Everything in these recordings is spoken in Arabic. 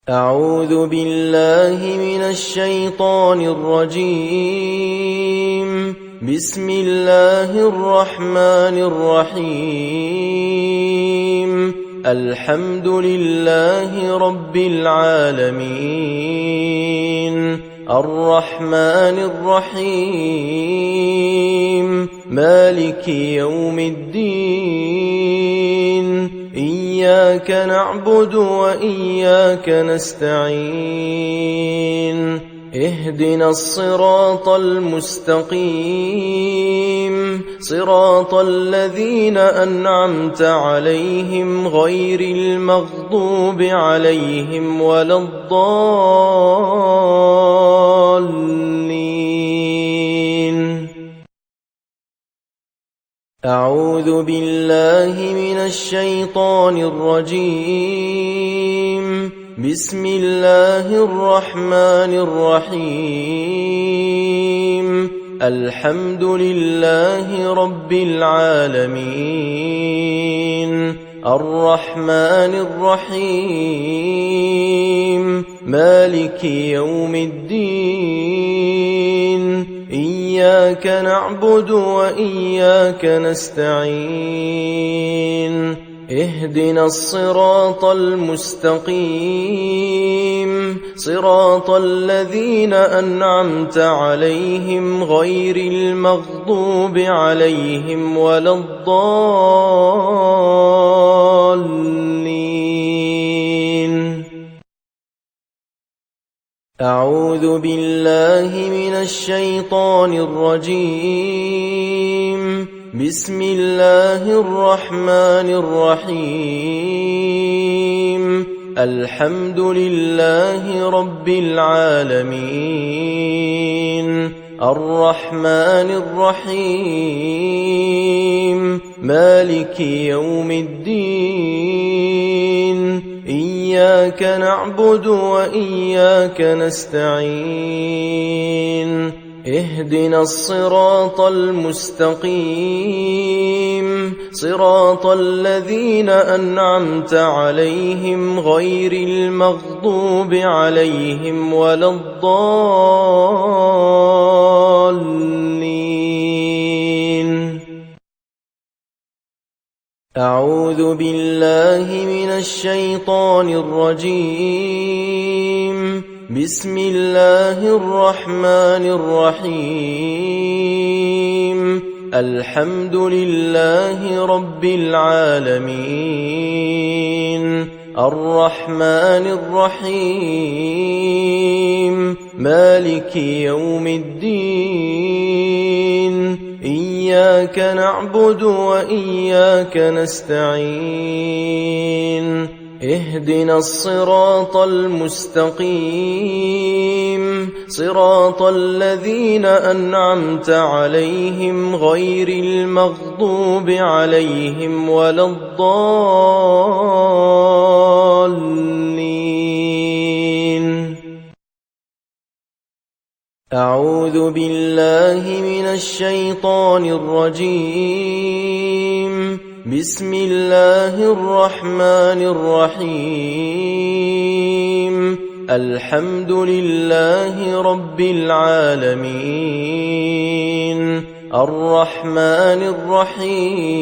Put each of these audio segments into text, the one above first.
أعوذ بالله من الشيطان الرجيم. بسم الله الرحمن الرحيم. الحمد لله رب العالمين، الرحمن الرحيم، مالك يوم الدين. إياك نعبد وإياك نستعين. اهدنا الصراط المستقيم، صراط الذين أنعمت عليهم غير المغضوب عليهم ولا الضالين. أعوذ بالله من الشيطان الرجيم. بسم الله الرحمن الرحيم. الحمد لله رب العالمين، الرحمن الرحيم، مالك يوم الدين. إياك نعبد وإياك نستعين. اهدنا الصراط المستقيم، صراط الذين أنعمت عليهم غير المغضوب عليهم ولا الضالين. أعوذ بالله من الشيطان الرجيم. بسم الله الرحمن الرحيم. الحمد لله رب العالمين، الرحمن الرحيم، مالك يوم الدين. إياك نعبد وإياك نستعين. اهدنا الصراط المستقيم، صراط الذين أنعمت عليهم غير المغضوب عليهم ولا الضالين. أعوذ بالله من الشيطان الرجيم. بسم الله الرحمن الرحيم. الحمد لله رب العالمين، الرحمن الرحيم، مالك يوم الدين. إياك نعبد وإياك نستعين. اهدنا الصراط المستقيم، صراط الذين أنعمت عليهم غير المغضوب عليهم ولا الضالين. أعوذ بالله من الشيطان الرجيم. بسم الله الرحمن الرحيم. الحمد لله رب العالمين، الرحمن الرحيم،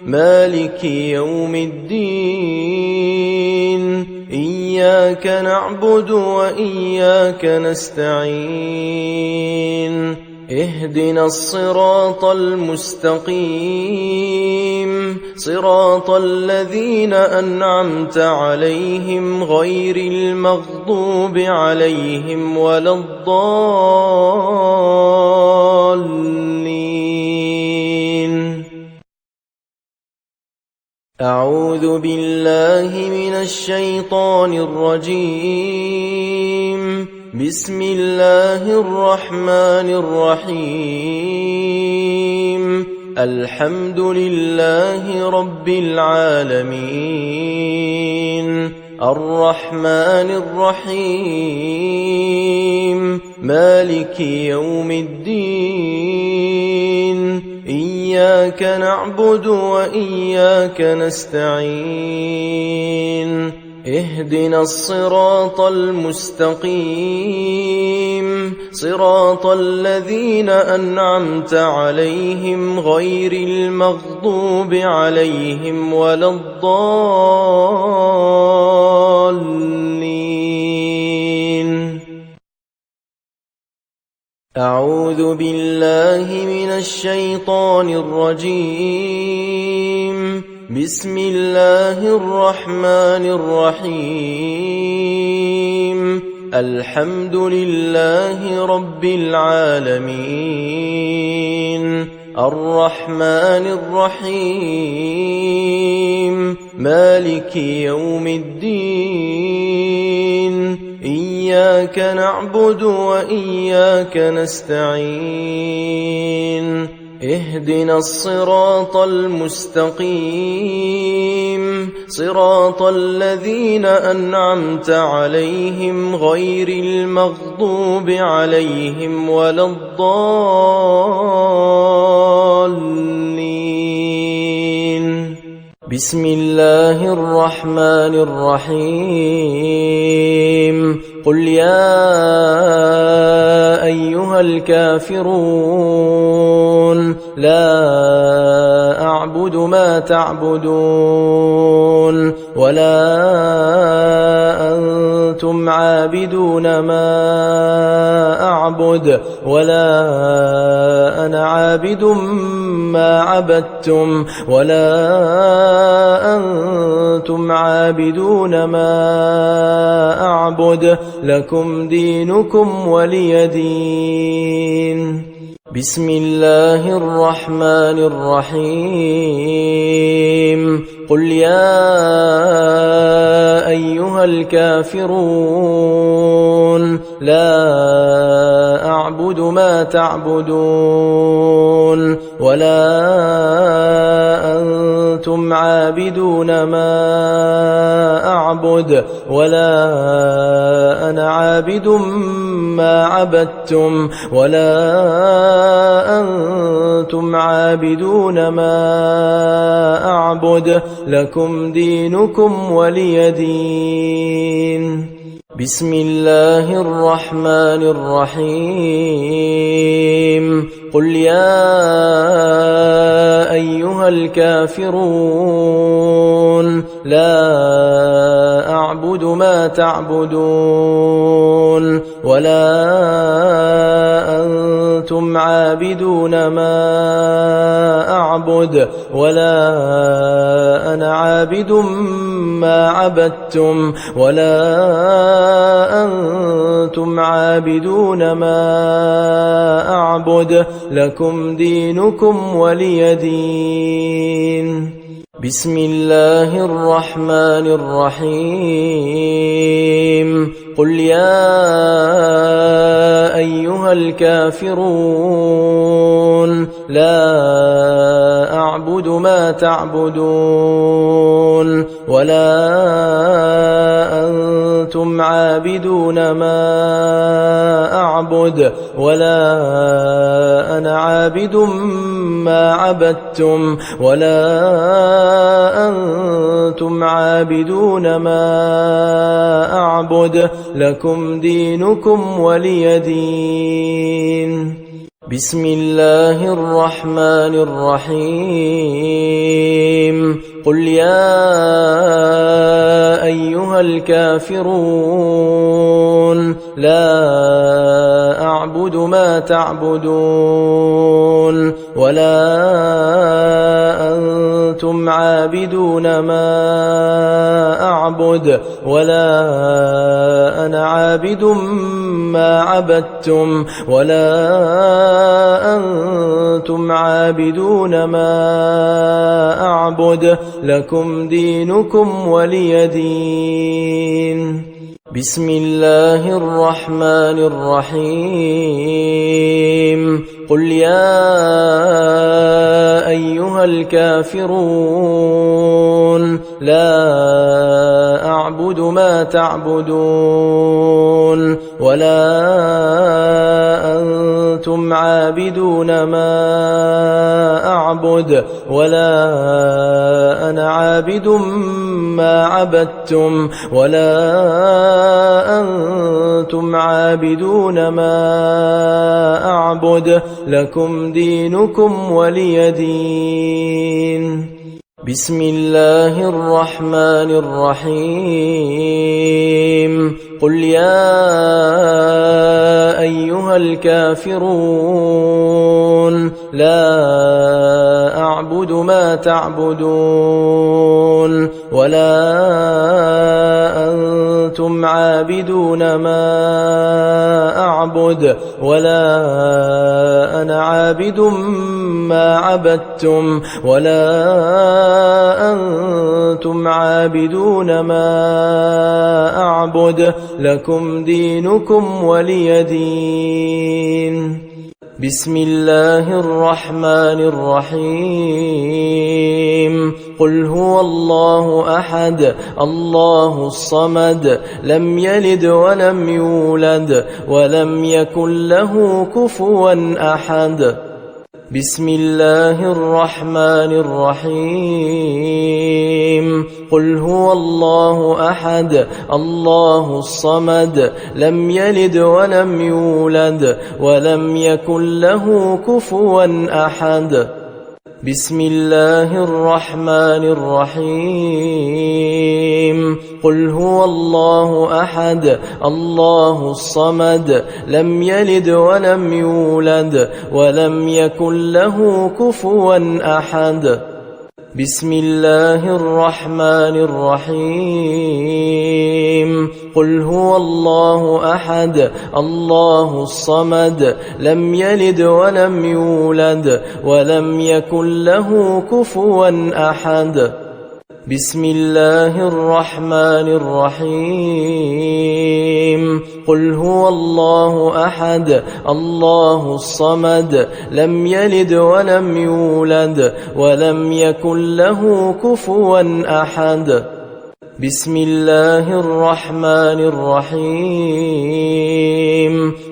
مالك يوم الدين. إياك نعبد وإياك نستعين. اهدنا الصراط المستقيم، صراط الذين أنعمت عليهم غير المغضوب عليهم ولا الضالين. أعوذ بالله من الشيطان الرجيم. بسم الله الرحمن الرحيم. الحمد لله رب العالمين، الرحمن الرحيم، مالك يوم الدين. إياك نعبد وإياك نستعين. اهدنا الصراط المستقيم صراط الذين أنعمت عليهم غير المغضوب عليهم ولا الضالين. أعوذ بالله من الشيطان الرجيم. بسم الله الرحمن الرحيم. الحمد لله رب العالمين الرحمن الرحيم مالك يوم الدين إياك نعبد وإياك نستعين اهدنا الصراط المستقيم صراط الذين أنعمت عليهم غير المغضوب عليهم ولا الضالين. بسم الله الرحمن الرحيم. قل يا أيها الكافرون لا أعبد ما تعبدون ولا أنتم عابدون ما أعبد ولا أنا عابد ما عبدتم ولا أنتم عابدون ما أعبد لكم دينكم ولي دين. بسم الله الرحمن الرحيم. قل يا أيها الكافرون لا أعبد ما تعبدون ولا أنتم عابدون ما أعبد ولا أنا عابد ما عبدتم ولا أنتم عابدون ما أعبد لكم دينكم ولي دين. بسم الله الرحمن الرحيم. قل يا أيها الكافرون لا أعبد ما تعبدون ولا أنتم عابدون ما أعبد ولا أنا عابد ما عبدتم ولا أنتم عابدون ما أعبد لكم دينكم ولي دين. بسم الله الرحمن الرحيم. قل يا أيها الكافرون لا أعبد ما تعبدون ولا أنتم عابدون ما أعبد ولا أنا عابد ما عبدتم ولا أنتم عابدون ما أعبد لكم دينكم ولي دين. بسم الله الرحمن الرحيم. قل يا أيها الكافرون لا أعبد ما تعبدون ولا أنتم عابدون ما أعبد ولا أنا عابد ما عبدتم ولا أنتم عابدون ما أعبد لكم دينكم ولي دين. بسم الله الرحمن الرحيم. قل يا أيها الكافرون لا أعبد ما تعبدون ولا أنتم عابدون ما أعبد ولا أنا عابد ما عبدتم ولا أنتم عابدون ما أعبد لكم دينكم ولي دين. بسم الله الرحمن الرحيم. قل يا أيها الكافرون لا أعبد ما تعبدون ولا أنتم عابدون ما أعبد ولا أنا عابد ما عبدتم ولا أنتم عابدون ما أعبد لكم دينكم ولي دين. بسم الله الرحمن الرحيم. قل هو الله أحد الله الصمد لم يلد ولم يولد ولم يكن له كفوا أحد. بسم الله الرحمن الرحيم. قل هو الله أحد الله الصمد لم يلد ولم يولد ولم يكن له كفوا أحد. بسم الله الرحمن الرحيم. قل هو الله أحد الله الصمد لم يلد ولم يولد ولم يكن له كفوا أحد. بسم الله الرحمن الرحيم. قل هو الله أحد الله الصمد لم يلد ولم يولد ولم يكن له كفوا أحد. بسم الله الرحمن الرحيم. قل هو الله أحد الله الصمد لم يلد ولم يولد ولم يكن له كفوا أحد. بسم الله الرحمن الرحيم.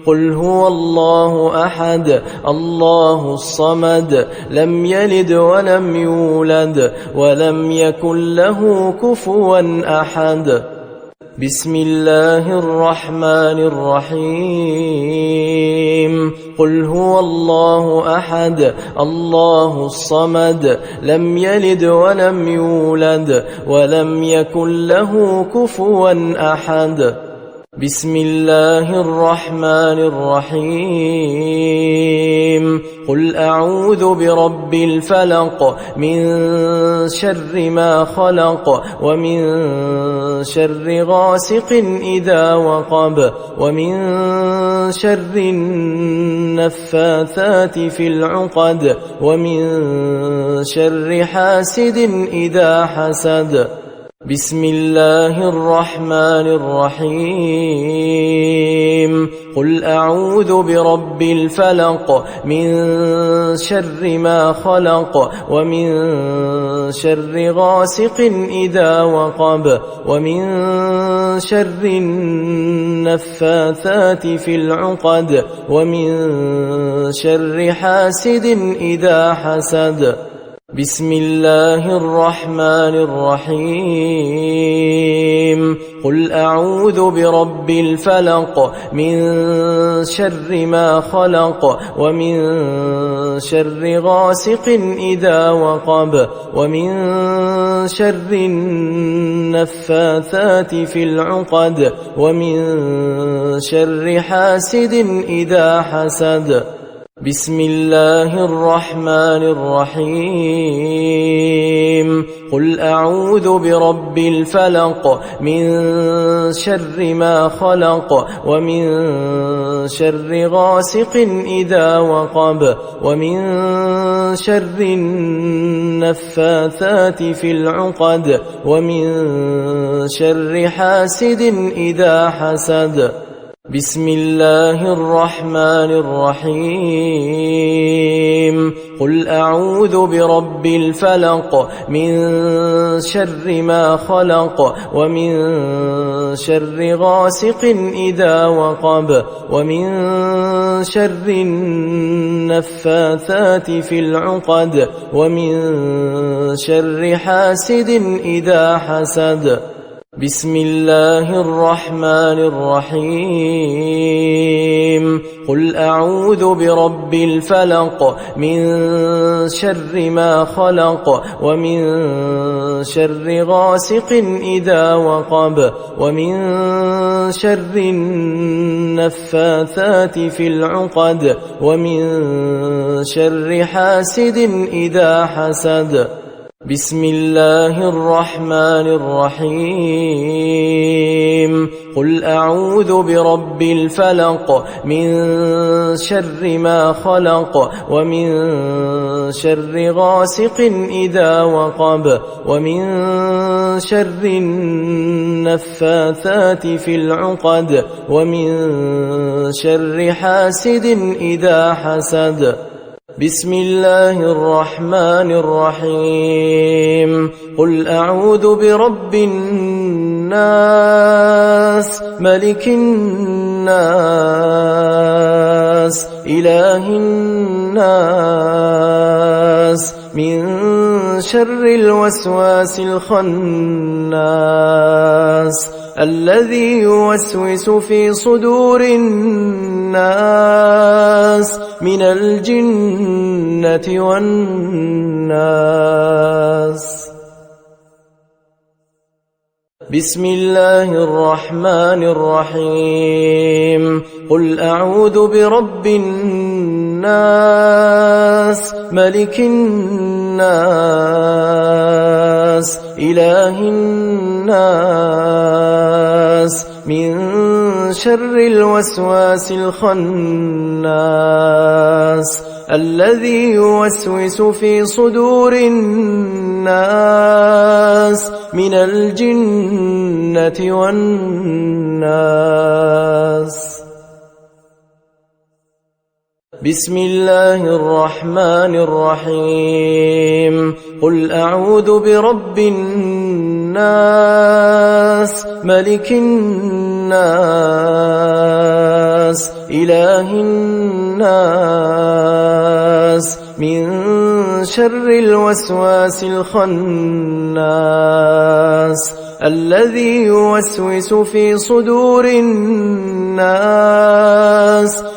قل هو الله أحد الله الصمد لم يلد ولم يولد ولم يكن له كفوا أحد. بسم الله الرحمن الرحيم. قل هو الله أحد الله الصمد لم يلد ولم يولد ولم يكن له كفوا أحد. بسم الله الرحمن الرحيم. قل أعوذ برب الفلق من شر ما خلق ومن شر غاسق إذا وقب ومن شر النفاثات في العقد ومن شر حاسد إذا حسد. بسم الله الرحمن الرحيم. قل أعوذ برب الفلق من شر ما خلق ومن شر غاسق إذا وقب ومن شر النفاثات في العقد ومن شر حاسد إذا حسد. بسم الله الرحمن الرحيم. قل أعوذ برب الفلق من شر ما خلق ومن شر غاسق إذا وقب ومن شر النفاثات في العقد ومن شر حاسد إذا حسد. بسم الله الرحمن الرحيم. قل أعوذ برب الفلق من شر ما خلق ومن شر غاسق إذا وقب ومن شر النفاثات في العقد ومن شر حاسد إذا حسد. بسم الله الرحمن الرحيم قل أعوذ برب الفلق من شر ما خلق ومن شر غاسق إذا وقب ومن شر النفاثات في العقد ومن شر حاسد إذا حسد بسم الله الرحمن الرحيم قل أعوذ برب الفلق من شر ما خلق ومن شر غاسق إذا وقب ومن شر النفاثات في العقد ومن شر حاسد إذا حسد بسم الله الرحمن الرحيم قل أعوذ برب الفلق من شر ما خلق ومن شر غاسق إذا وقب ومن شر النفاثات في العقد ومن شر حاسد إذا حسد بسم الله الرحمن الرحيم قل أعوذ برب الناس ملك الناس إله الناس من شر الوسواس الخناس الذي يوسوس في صدور الناس من الجنة والناس بسم الله الرحمن الرحيم قل أعوذ برب الناس ملك الناس إله الناس من شر الوسواس الخناس الذي يوسوس في صدور الناس من الجنة والناس بسم الله الرحمن الرحيم قل أعوذ برب الناس ملك الناس إله الناس من شر الوسواس الخناس الذي يوسوس في صدور الناس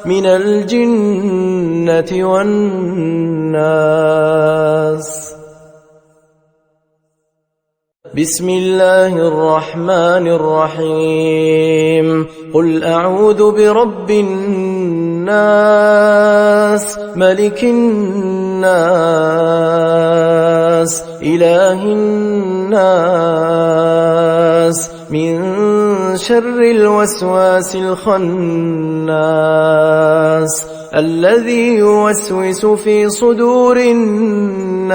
من الجنة والناس بسم الله الرحمن الرحيم قل أعوذ برب الناس ملك الناس إله الناس من شر الوسواس الخناس الذي يوسوس في صدور الناس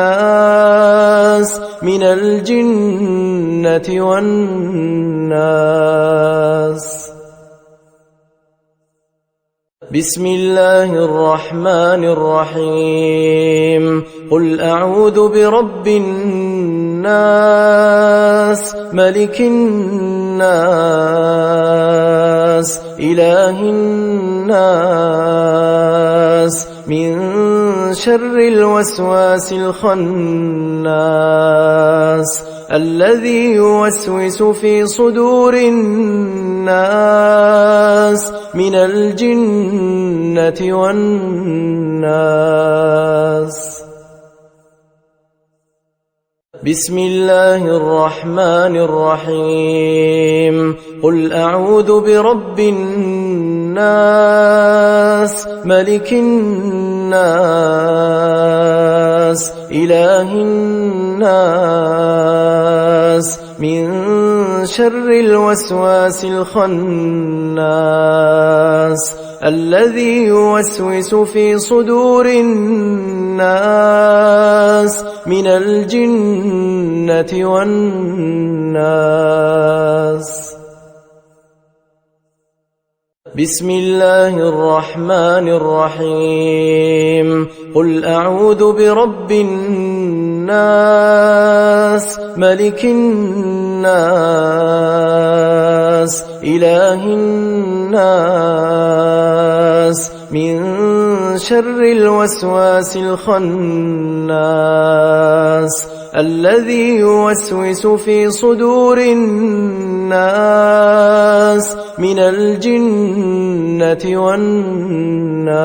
من الجنة والناس بسم الله الرحمن الرحيم قل أعوذ برب الناس ملك الناس إله الناس من شر الوسواس الخناس الذي يوسوس في صدور الناس من الجنة والناس بسم الله الرحمن الرحيم قل أعوذ برب الناس ملك الناس إله الناس من شر الوسواس الخناس الذي يوسوس في صدور الناس من الجنة والناس بسم الله الرحمن الرحيم قل أعوذ برب الناس ملك الناس إله الناس من شر الوسواس الخناس الذي يوسوس في صدور الناس من الجنة والناس.